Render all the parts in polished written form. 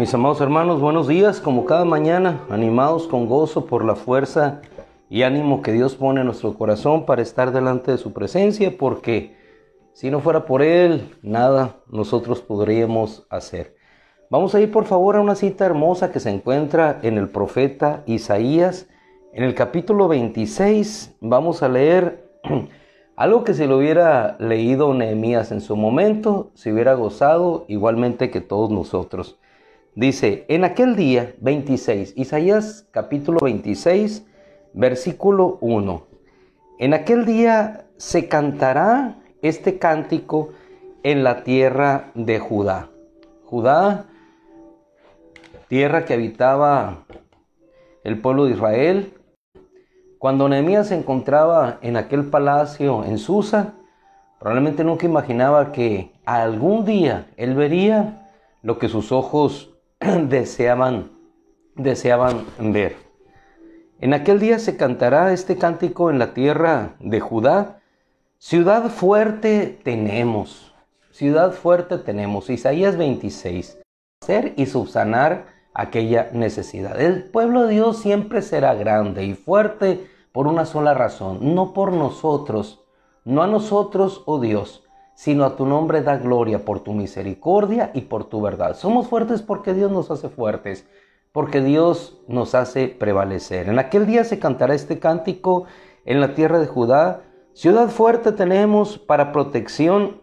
Mis amados hermanos, buenos días, como cada mañana, animados con gozo por la fuerza y ánimo que Dios pone en nuestro corazón para estar delante de su presencia, porque si no fuera por Él, nada nosotros podríamos hacer. Vamos a ir por favor a una cita hermosa que se encuentra en el profeta Isaías, en el capítulo 26, vamos a leer algo que si lo hubiera leído Nehemías en su momento, se hubiera gozado igualmente que todos nosotros. Dice, en aquel día 26, Isaías capítulo 26, versículo 1. En aquel día se cantará este cántico en la tierra de Judá. Judá, tierra que habitaba el pueblo de Israel. Cuando Nehemías se encontraba en aquel palacio en Susa, probablemente nunca imaginaba que algún día él vería lo que sus ojos deseaban ver. En aquel día se cantará este cántico en la tierra de Judá. Ciudad fuerte tenemos. Ciudad fuerte tenemos. Isaías 26. Hacer y subsanar aquella necesidad. El pueblo de Dios siempre será grande y fuerte por una sola razón. No por nosotros. No a nosotros, oh Dios, sino a tu nombre da gloria por tu misericordia y por tu verdad. Somos fuertes porque Dios nos hace fuertes, porque Dios nos hace prevalecer. En aquel día se cantará este cántico en la tierra de Judá. Ciudad fuerte tenemos para protección.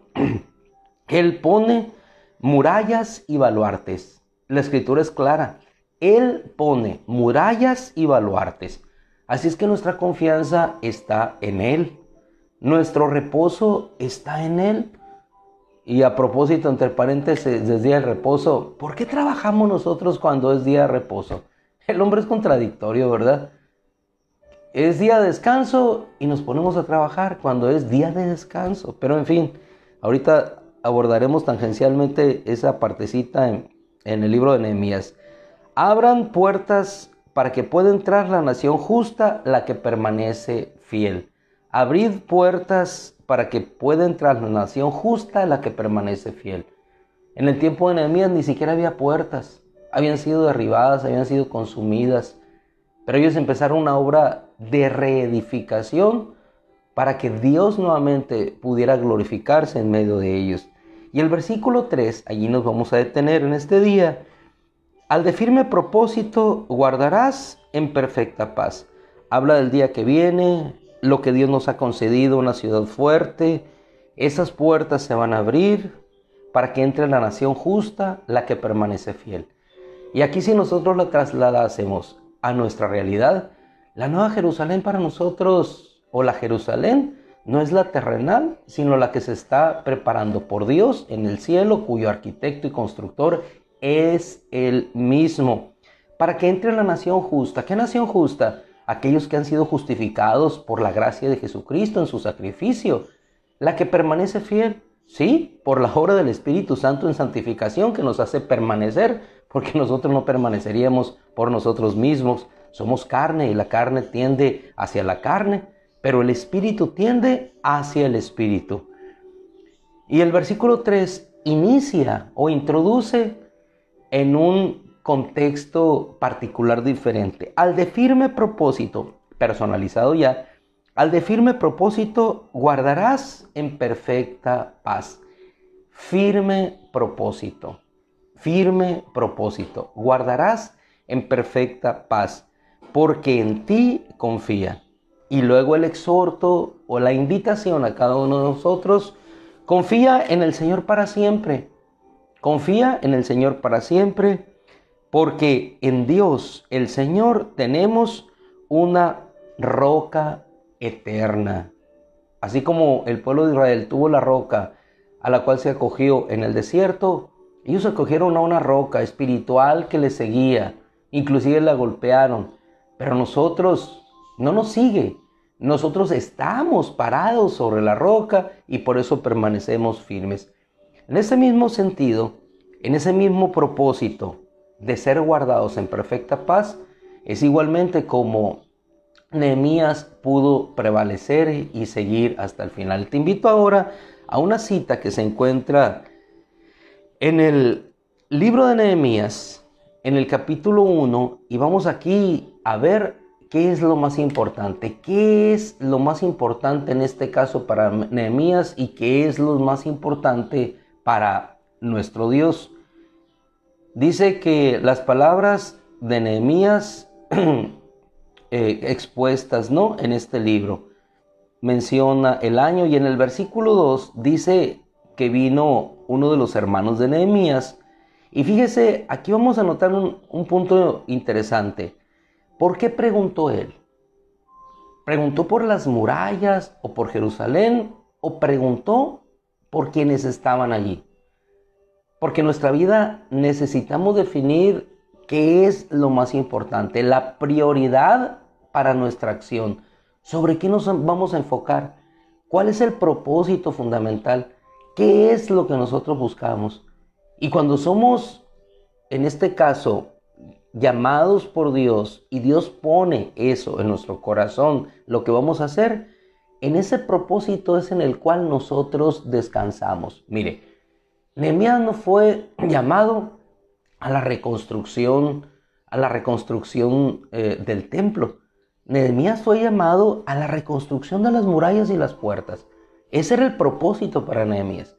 Él pone murallas y baluartes. La escritura es clara. Él pone murallas y baluartes. Así es que nuestra confianza está en Él. Nuestro reposo está en Él. Y a propósito, entre paréntesis, del día de reposo, ¿por qué trabajamos nosotros cuando es día de reposo? El hombre es contradictorio, ¿verdad? Es día de descanso y nos ponemos a trabajar cuando es día de descanso. Pero en fin, ahorita abordaremos tangencialmente esa partecita en el libro de Nehemías. Abran puertas para que pueda entrar la nación justa, la que permanece fiel. Abrid puertas para que pueda entrar la nación justa, la que permanece fiel. En el tiempo de Nehemías ni siquiera había puertas. Habían sido derribadas, habían sido consumidas. Pero ellos empezaron una obra de reedificación para que Dios nuevamente pudiera glorificarse en medio de ellos. Y el versículo 3, allí nos vamos a detener en este día. Al de firme propósito guardarás en perfecta paz. Habla del día que viene, lo que Dios nos ha concedido, una ciudad fuerte. Esas puertas se van a abrir para que entre la nación justa, la que permanece fiel. Y aquí si nosotros la trasladásemos a nuestra realidad, la nueva Jerusalén para nosotros, o la Jerusalén, no es la terrenal, sino la que se está preparando por Dios en el cielo, cuyo arquitecto y constructor es Él mismo. Para que entre la nación justa. ¿Qué nación justa? Aquellos que han sido justificados por la gracia de Jesucristo en su sacrificio. La que permanece fiel, sí, por la obra del Espíritu Santo en santificación que nos hace permanecer, porque nosotros no permaneceríamos por nosotros mismos. Somos carne y la carne tiende hacia la carne, pero el Espíritu tiende hacia el Espíritu. Y el versículo 3 inicia o introduce en un contexto particular diferente. Al de firme propósito, personalizado ya, al de firme propósito guardarás en perfecta paz. Firme propósito, guardarás en perfecta paz, porque en ti confía. Y luego el exhorto o la invitación a cada uno de nosotros, confía en el Señor para siempre. Confía en el Señor para siempre, porque en Dios, el Señor, tenemos una roca eterna. Así como el pueblo de Israel tuvo la roca a la cual se acogió en el desierto, ellos se acogieron a una roca espiritual que les seguía, inclusive la golpearon. Pero nosotros no nos sigue. Nosotros estamos parados sobre la roca y por eso permanecemos firmes. En ese mismo sentido, en ese mismo propósito de ser guardados en perfecta paz, es igualmente como Nehemías pudo prevalecer y seguir hasta el final. Te invito ahora a una cita que se encuentra en el libro de Nehemías, en el capítulo 1 y vamos aquí a ver qué es lo más importante. ¿Qué es lo más importante en este caso para Nehemías y qué es lo más importante para nuestro Dios? Dice que las palabras de Nehemías expuestas, ¿no?, en este libro menciona el año y en el versículo 2 dice que vino uno de los hermanos de Nehemías. Y fíjese, aquí vamos a notar un punto interesante. ¿Por qué preguntó él? ¿Preguntó por las murallas o por Jerusalén? ¿O preguntó por quienes estaban allí? Porque en nuestra vida necesitamos definir qué es lo más importante, la prioridad para nuestra acción. ¿Sobre qué nos vamos a enfocar? ¿Cuál es el propósito fundamental? ¿Qué es lo que nosotros buscamos? Y cuando somos, en este caso, llamados por Dios y Dios pone eso en nuestro corazón, lo que vamos a hacer, en ese propósito es en el cual nosotros descansamos. Mire, Nehemías no fue llamado a la reconstrucción del templo. Nehemías fue llamado a la reconstrucción de las murallas y las puertas. Ese era el propósito para Nehemías.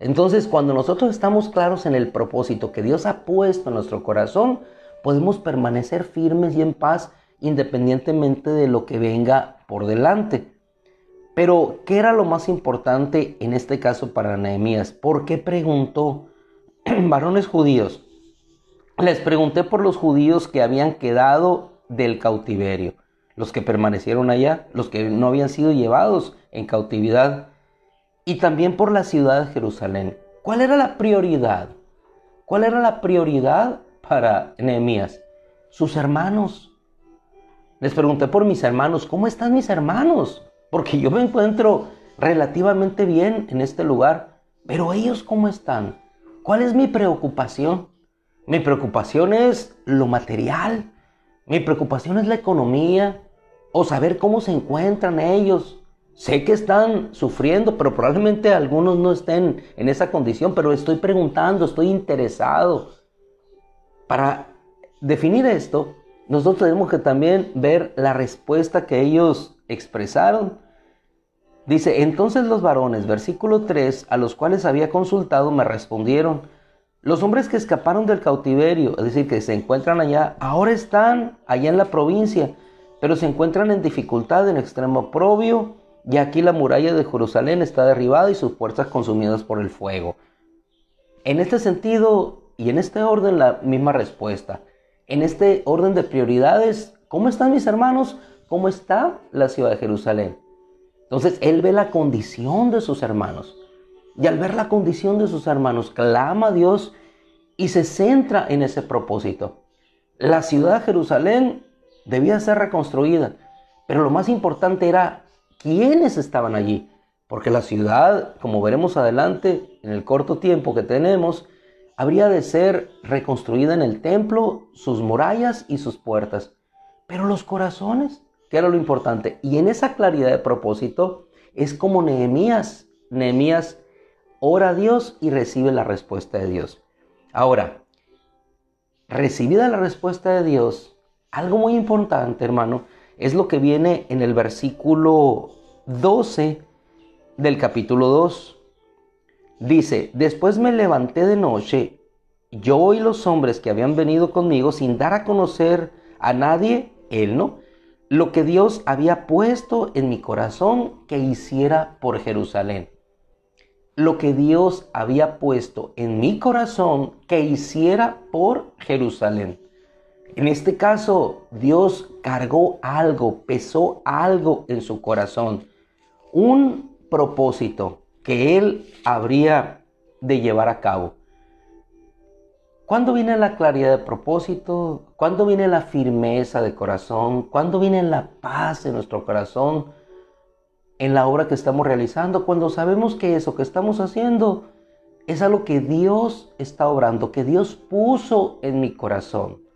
Entonces, cuando nosotros estamos claros en el propósito que Dios ha puesto en nuestro corazón, podemos permanecer firmes y en paz independientemente de lo que venga por delante. Pero, ¿qué era lo más importante en este caso para Nehemías? ¿Por qué preguntó? Varones judíos, les pregunté por los judíos que habían quedado del cautiverio, los que permanecieron allá, los que no habían sido llevados en cautividad, y también por la ciudad de Jerusalén. ¿Cuál era la prioridad? ¿Cuál era la prioridad para Nehemías? Sus hermanos. Les pregunté por mis hermanos. ¿Cómo están mis hermanos? Porque yo me encuentro relativamente bien en este lugar. Pero ellos, ¿cómo están? ¿Cuál es mi preocupación? Mi preocupación es lo material. Mi preocupación es la economía. O saber cómo se encuentran ellos. Sé que están sufriendo, pero probablemente algunos no estén en esa condición, pero estoy preguntando, estoy interesado. Para definir esto, nosotros tenemos que también ver la respuesta que ellos expresaron. Dice, entonces los varones, versículo 3, a los cuales había consultado, me respondieron, los hombres que escaparon del cautiverio, es decir, que se encuentran allá, ahora están allá en la provincia, pero se encuentran en dificultad, en extremo oprobio, y aquí la muralla de Jerusalén está derribada y sus puertas consumidas por el fuego. En este sentido y en este orden la misma respuesta. En este orden de prioridades, ¿cómo están mis hermanos? ¿Cómo está la ciudad de Jerusalén? Entonces él ve la condición de sus hermanos. Y al ver la condición de sus hermanos, clama a Dios y se centra en ese propósito. La ciudad de Jerusalén debía ser reconstruida, pero lo más importante era quiénes estaban allí, porque la ciudad, como veremos adelante, en el corto tiempo que tenemos, habría de ser reconstruida en el templo, sus murallas y sus puertas. Pero los corazones, ¿qué era lo importante? Y en esa claridad de propósito es como Nehemías ora a Dios y recibe la respuesta de Dios. Ahora, recibida la respuesta de Dios, algo muy importante, hermano, es lo que viene en el versículo 12 del capítulo 2. Dice, después me levanté de noche, yo y los hombres que habían venido conmigo, sin dar a conocer a nadie, él no, lo que Dios había puesto en mi corazón que hiciera por Jerusalén. Lo que Dios había puesto en mi corazón que hiciera por Jerusalén. En este caso, Dios cargó algo, pesó algo en su corazón. Un propósito que Él habría de llevar a cabo. ¿Cuándo viene la claridad de propósito? ¿Cuándo viene la firmeza de corazón? ¿Cuándo viene la paz en nuestro corazón en la obra que estamos realizando? Cuando sabemos que eso que estamos haciendo es algo que Dios está obrando, que Dios puso en mi corazón.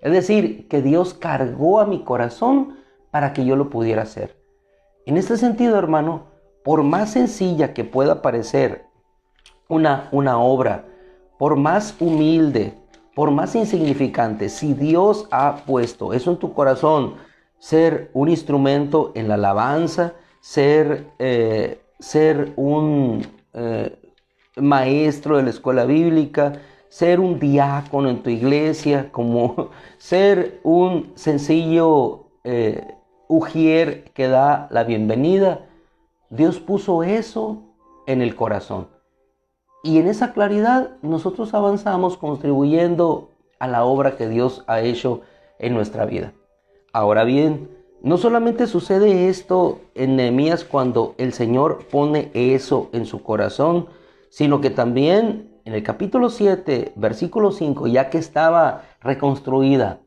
Es decir, que Dios cargó a mi corazón para que yo lo pudiera hacer. En este sentido, hermano, por más sencilla que pueda parecer una obra, por más humilde, por más insignificante, si Dios ha puesto eso en tu corazón, ser un instrumento en la alabanza, ser un maestro de la escuela bíblica, ser un diácono en tu iglesia, como ser un sencillo ujier que da la bienvenida, Dios puso eso en el corazón. Y en esa claridad nosotros avanzamos contribuyendo a la obra que Dios ha hecho en nuestra vida. Ahora bien, no solamente sucede esto en Nehemías cuando el Señor pone eso en su corazón, sino que también en el capítulo 7, versículo 5, ya que estaba reconstruida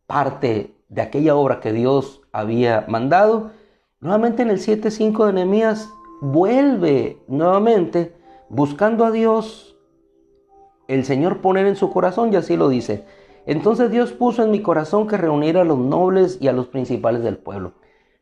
parte de aquella obra que Dios había mandado, nuevamente en el 7:5 de Nehemías vuelve nuevamente buscando a Dios, el Señor poner en su corazón, y así lo dice: entonces Dios puso en mi corazón que reuniera a los nobles y a los principales del pueblo.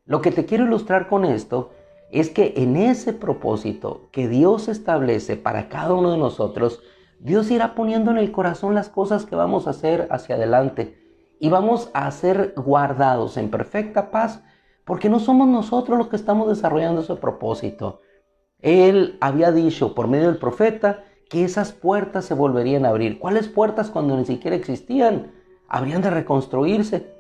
Lo que te quiero ilustrar con esto es que en ese propósito que Dios establece para cada uno de nosotros, Dios irá poniendo en el corazón las cosas que vamos a hacer hacia adelante y vamos a ser guardados en perfecta paz, porque no somos nosotros los que estamos desarrollando ese propósito. Él había dicho por medio del profeta que esas puertas se volverían a abrir. ¿Cuáles puertas cuando ni siquiera existían? Habrían de reconstruirse.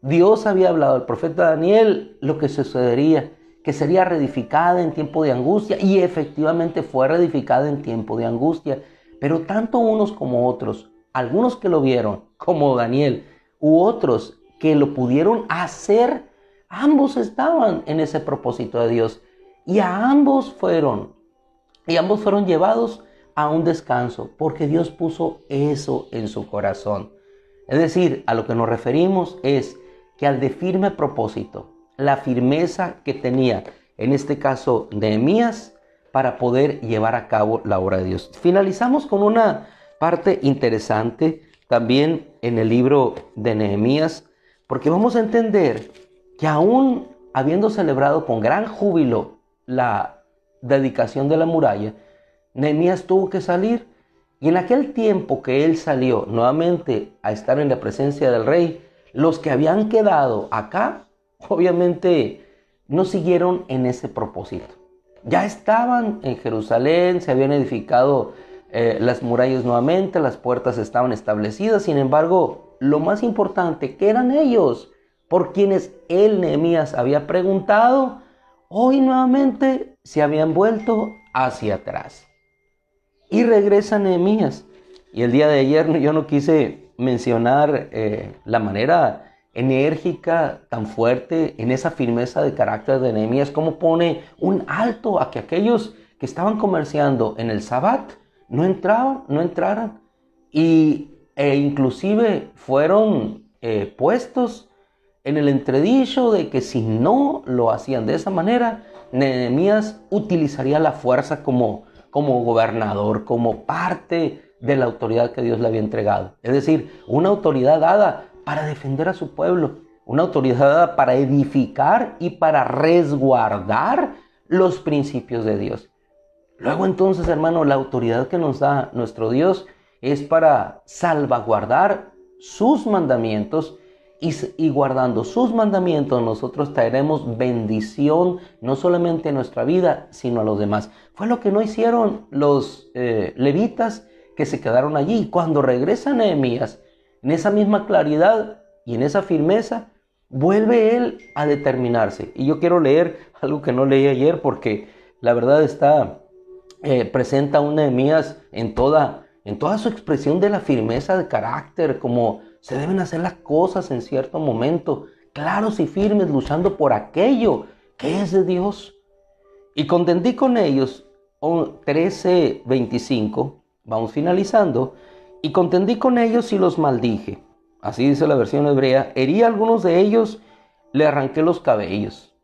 Dios había hablado al profeta Daniel lo que sucedería, que sería reedificada en tiempo de angustia, y efectivamente fue reedificada en tiempo de angustia. Pero tanto unos como otros, algunos que lo vieron, como Daniel, u otros que lo pudieron hacer, ambos estaban en ese propósito de Dios. Y ambos fueron llevados a un descanso, porque Dios puso eso en su corazón. Es decir, a lo que nos referimos es que al de firme propósito, la firmeza que tenía, en este caso Nehemías, para poder llevar a cabo la obra de Dios. Finalizamos con una parte interesante también en el libro de Nehemías, porque vamos a entender que aún habiendo celebrado con gran júbilo la dedicación de la muralla, Nehemías tuvo que salir, y en aquel tiempo que él salió nuevamente a estar en la presencia del rey, los que habían quedado acá, obviamente no siguieron en ese propósito. Ya estaban en Jerusalén, se habían edificado las murallas nuevamente, las puertas estaban establecidas. Sin embargo, lo más importante, que eran ellos por quienes él, Nehemías, había preguntado, hoy nuevamente se habían vuelto hacia atrás. Y regresa Nehemías. Y el día de ayer yo no quise mencionar la manera enérgica, tan fuerte, en esa firmeza de carácter de Nehemías, cómo pone un alto a que aquellos que estaban comerciando en el Sabbat no entraran, e inclusive fueron puestos en el entredicho de que si no lo hacían de esa manera, Nehemías utilizaría la fuerza como gobernador, como parte de la autoridad que Dios le había entregado. Es decir, una autoridad dada para defender a su pueblo, una autoridad dada para edificar y para resguardar los principios de Dios. Luego entonces, hermano, la autoridad que nos da nuestro Dios es para salvaguardar sus mandamientos, y guardando sus mandamientos nosotros traeremos bendición no solamente a nuestra vida, sino a los demás. Fue lo que no hicieron los levitas, que se quedaron allí. Cuando regresa Nehemías, en esa misma claridad y en esa firmeza, vuelve él a determinarse. Y yo quiero leer algo que no leí ayer, porque la verdad presenta a un Nehemías en toda su expresión de la firmeza de carácter, como se deben hacer las cosas en cierto momento, claros y firmes, luchando por aquello que es de Dios. Y contendí con ellos, 13:25, vamos finalizando, y contendí con ellos y los maldije. Así dice la versión hebrea. Herí a algunos de ellos, le arranqué los cabellos.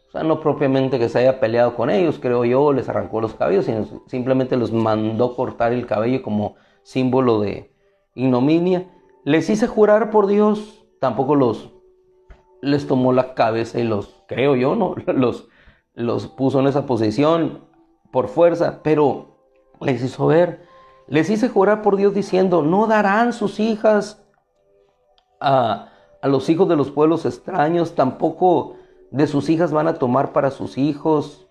O sea, no propiamente que se haya peleado con ellos, creo yo, les arrancó los cabellos, sino simplemente los mandó cortar el cabello como símbolo de ignominia. Les hice jurar por Dios, tampoco les tomó la cabeza y creo yo, ¿no? Los puso en esa posición por fuerza, pero les hizo ver Les hice jurar por Dios diciendo, no darán sus hijas a los hijos de los pueblos extraños, tampoco de sus hijas van a tomar para sus hijos.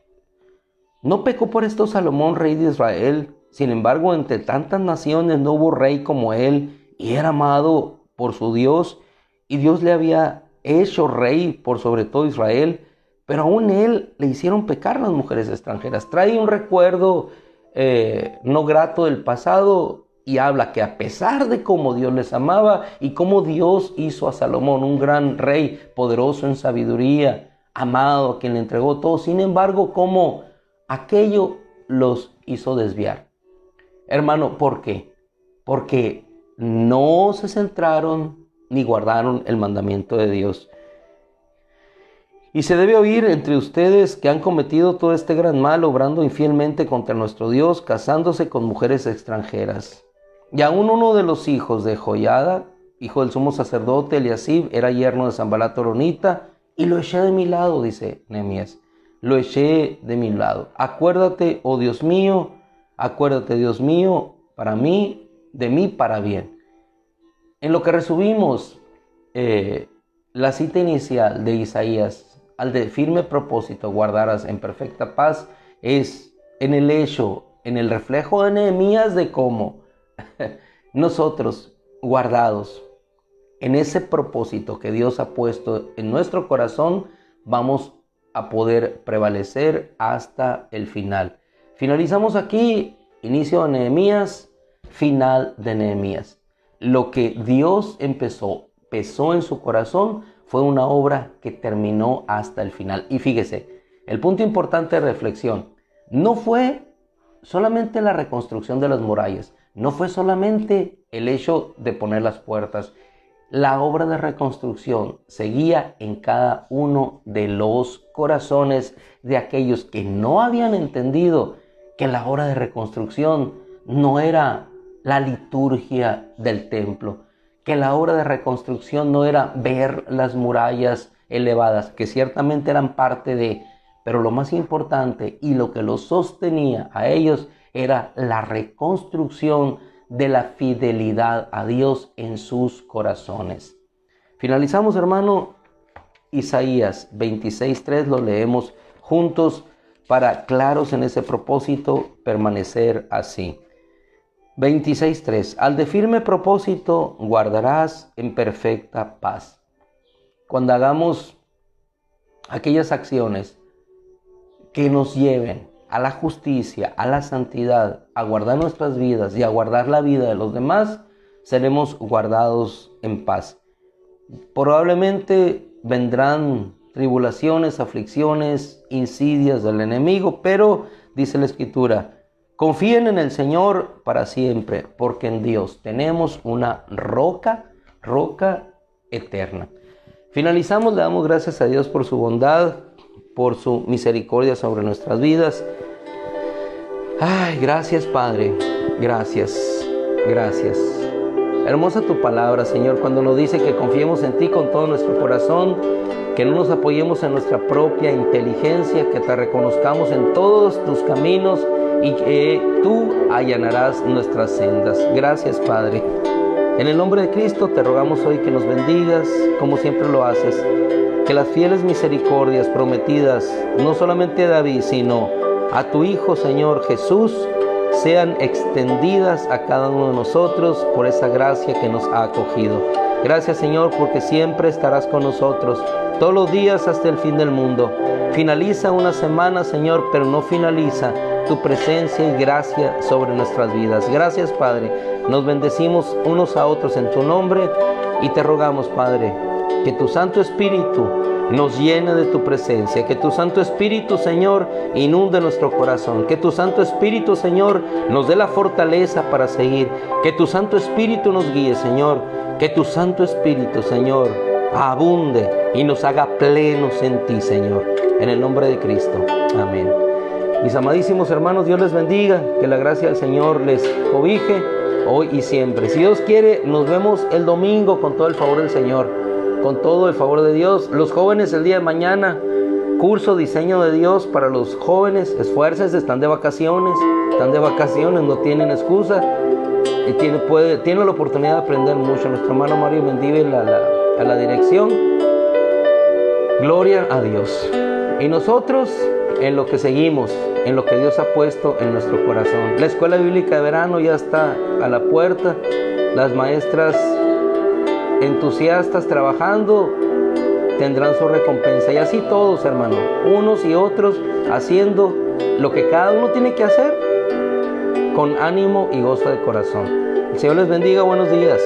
No pecó por esto Salomón, rey de Israel. Sin embargo, entre tantas naciones no hubo rey como él, y era amado por su Dios, y Dios le había hecho rey por sobre todo Israel, pero aún él le hicieron pecar las mujeres extranjeras. Trae un recuerdo no grato del pasado, y habla que a pesar de cómo Dios les amaba y cómo Dios hizo a Salomón un gran rey, poderoso en sabiduría, amado, a quien le entregó todo, sin embargo, cómo aquello los hizo desviar. Hermano, ¿por qué? Porque no se centraron ni guardaron el mandamiento de Dios. Y se debe oír entre ustedes que han cometido todo este gran mal, obrando infielmente contra nuestro Dios, casándose con mujeres extranjeras. Y aún uno de los hijos de Joiada, hijo del sumo sacerdote Eliasib, era yerno de Sanbalat horonita, y lo eché de mi lado, dice Nehemías. Lo eché de mi lado. Acuérdate, oh Dios mío, acuérdate, Dios mío, para mí, de mí para bien. En lo que resumimos la cita inicial de Isaías, al de firme propósito guardarás en perfecta paz, es en el hecho, en el reflejo de Nehemías de cómo nosotros guardados en ese propósito que Dios ha puesto en nuestro corazón, vamos a poder prevalecer hasta el final. Finalizamos aquí, inicio de Nehemías, final de Nehemías. Lo que Dios empezó en su corazón, fue una obra que terminó hasta el final. Y fíjese, el punto importante de reflexión, no fue solamente la reconstrucción de las murallas, no fue solamente el hecho de poner las puertas. La obra de reconstrucción seguía en cada uno de los corazones de aquellos que no habían entendido que la obra de reconstrucción no era la liturgia del templo, que la obra de reconstrucción no era ver las murallas elevadas, que ciertamente eran parte de, pero lo más importante y lo que los sostenía a ellos era la reconstrucción de la fidelidad a Dios en sus corazones. Finalizamos, hermano, Isaías 26:3, lo leemos juntos para, claros en ese propósito, permanecer así. 26:3. Al de firme propósito guardarás en perfecta paz. Cuando hagamos aquellas acciones que nos lleven a la justicia, a la santidad, a guardar nuestras vidas y a guardar la vida de los demás, seremos guardados en paz. Probablemente vendrán tribulaciones, aflicciones, insidias del enemigo, pero dice la Escritura, confíen en el Señor para siempre, porque en Dios tenemos una roca eterna. Finalizamos, le damos gracias a Dios por su bondad, por su misericordia sobre nuestras vidas. Ay, gracias, Padre, gracias. Hermosa tu palabra, Señor, cuando nos dice que confiemos en ti con todo nuestro corazón, que no nos apoyemos en nuestra propia inteligencia, que te reconozcamos en todos tus caminos y que tú allanarás nuestras sendas. Gracias, Padre. En el nombre de Cristo te rogamos hoy que nos bendigas como siempre lo haces, que las fieles misericordias prometidas no solamente a David, sino a tu Hijo, Señor Jesús, sean extendidas a cada uno de nosotros por esa gracia que nos ha acogido. Gracias, Señor, porque siempre estarás con nosotros todos los días hasta el fin del mundo. Finaliza una semana, Señor, pero no finaliza tu presencia y gracia sobre nuestras vidas. Gracias, Padre. Nos bendecimos unos a otros en tu nombre y te rogamos, Padre, que tu Santo Espíritu nos llene de tu presencia, que tu Santo Espíritu, Señor, inunde nuestro corazón, que tu Santo Espíritu, Señor, nos dé la fortaleza para seguir, que tu Santo Espíritu nos guíe, Señor, que tu Santo Espíritu, Señor, abunde y nos haga plenos en ti, Señor, en el nombre de Cristo. Amén. Mis amadísimos hermanos, Dios les bendiga, que la gracia del Señor les cobije hoy y siempre. Si Dios quiere, nos vemos el domingo con todo el favor del Señor, con todo el favor de Dios. Los jóvenes el día de mañana, curso Diseño de Dios para los jóvenes, esfuércense, están de vacaciones, están de vacaciones, no tienen excusa y tiene la oportunidad de aprender mucho. Nuestro hermano Mario Mendívil a la dirección. Gloria a Dios. Y nosotros en lo que seguimos, en lo que Dios ha puesto en nuestro corazón. La escuela bíblica de verano ya está a la puerta. Las maestras entusiastas trabajando tendrán su recompensa. Y así todos, hermano, unos y otros haciendo lo que cada uno tiene que hacer con ánimo y gozo de corazón. El Señor les bendiga. Buenos días.